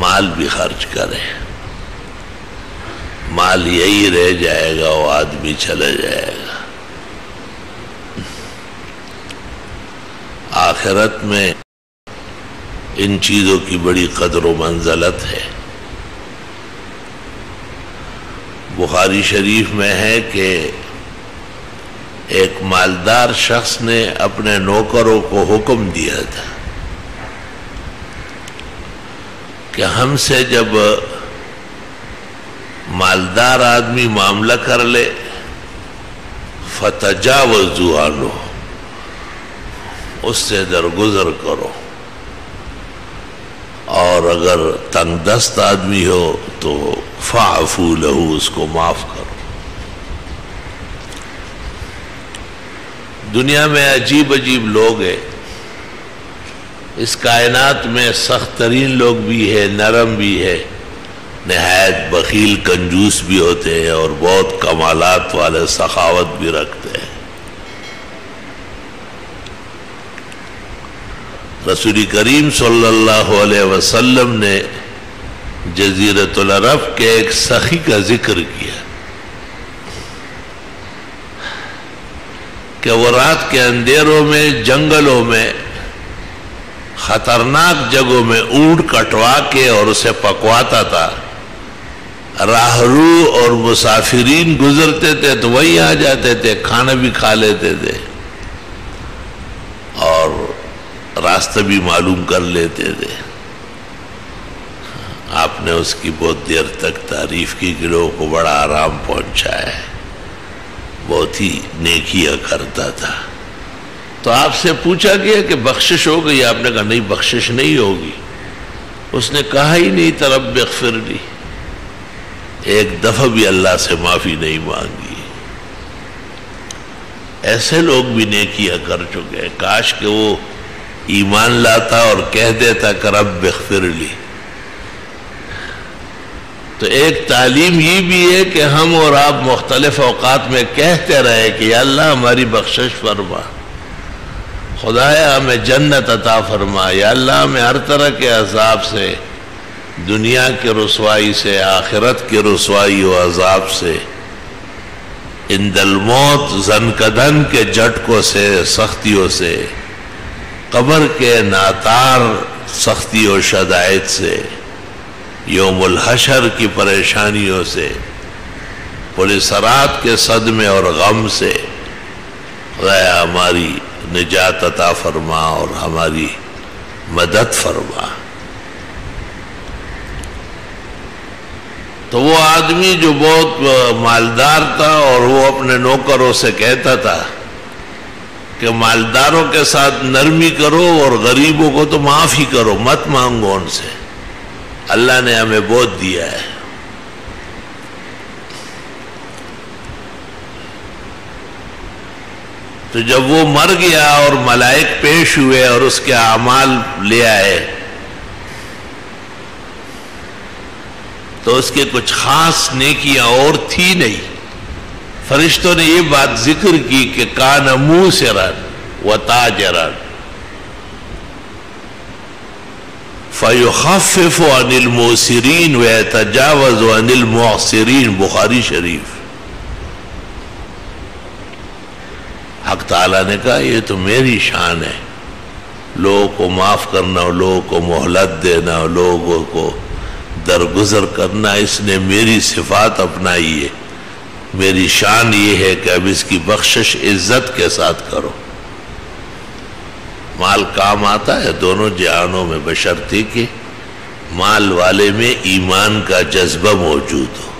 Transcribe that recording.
مال بھی خرچ کرے، مال یہی رہ جائے گا، وہ آدمی چلے جائے گا۔ آخرت میں ان چیزوں کی بڑی قدر و منزلت ہے۔ بخاری شریف میں ہے کہ ایک مالدار شخص نے اپنے نوکروں کو حکم دیا تھا کہ ہم سے جب مالدار آدمی معاملہ کر لے فتجاوزوا عنہ، اس سے درگزر کرو، اور اگر تنگ دست آدمی ہو تو فاعفوا لہ، اس کو معاف کرو۔ دنیا میں عجیب عجیب لوگ ہیں، اس کائنات میں سخت ترین لوگ بھی ہیں، نرم بھی ہے، نہایت بخیل کنجوس بھی ہوتے ہیں، اور بہت کمالات والے سخاوت بھی رکھتے ہیں۔ رسول کریم صلی اللہ علیہ وسلم نے جزیرۃ العرب کے ایک سخی کا ذکر کیا کہ وہ رات کے اندھیروں میں، جنگلوں میں، خطرناک جگہوں میں اونٹ کٹوا کے اور اسے پکواتا تھا۔ راہرو اور مسافرین گزرتے تھے تو وہی آ جاتے تھے، کھانا بھی کھا لیتے تھے اور راستہ بھی معلوم کر لیتے تھے۔ آپ نے اس کی بہت دیر تک تعریف کی کہ لوگوں کو بڑا آرام پہنچا ہے، بہت ہی نیکیاں کرتا تھا۔ تو آپ سے پوچھا گیا کہ بخشش ہو گئی؟ آپ نے کہا نہیں، بخشش نہیں ہوگی۔ اس نے کہا ہی نہیں تھا رب اغفر لی، ایک دفعہ بھی اللہ سے معافی نہیں مانگی۔ ایسے لوگ بھی نیکیاں کر چکے ہیں، کاش کہ وہ ایمان لاتا اور کہہ دیتا کہ رب اغفر لی۔ تو ایک تعلیم یہ بھی ہے کہ ہم اور آپ مختلف اوقات میں کہتے رہے کہ یا اللہ ہماری بخشش فرما، خدایا ہمیں جنت عطا فرما، یا اللہ ہمیں ہر طرح کے عذاب سے، دنیا کے رسوائی سے، آخرت کے رسوائی و عذاب سے، عند الموت زنکدن کے جھٹکوں سے، سختیوں سے، قبر کے ناتار سختی و شدائد سے، یوم الحشر کی پریشانیوں سے، پولیس رات کے صدمے اور غم سے، خدایا ہماری نجات عطا فرما اور ہماری مدد فرما۔ تو وہ آدمی جو بہت مالدار تھا اور وہ اپنے نوکروں سے کہتا تھا کہ مالداروں کے ساتھ نرمی کرو اور غریبوں کو تو معاف ہی کرو، مت مانگو ان سے، اللہ نے ہمیں بہت دیا ہے۔ تو جب وہ مر گیا اور ملائک پیش ہوئے اور اس کے اعمال لے آئے تو اس کے کچھ خاص نیکیاں اور تھی نہیں۔ فرشتوں نے یہ بات ذکر کی کہ کان موسرا وتاجرا فیخفف عن الموسرین ویتجاوز عن المعسرین، بخاری شریف۔ حق تعالیٰ نے کہا یہ تو میری شان ہے، لوگوں کو معاف کرنا، لوگوں کو مہلت دینا، لوگوں کو درگزر کرنا، اس نے میری صفات اپنائی ہے، میری شان یہ ہے کہ اب اس کی بخشش عزت کے ساتھ کرو۔ مال کام آتا ہے دونوں جہانوں میں، بشرطے کہ مال والے میں ایمان کا جذبہ موجود ہو۔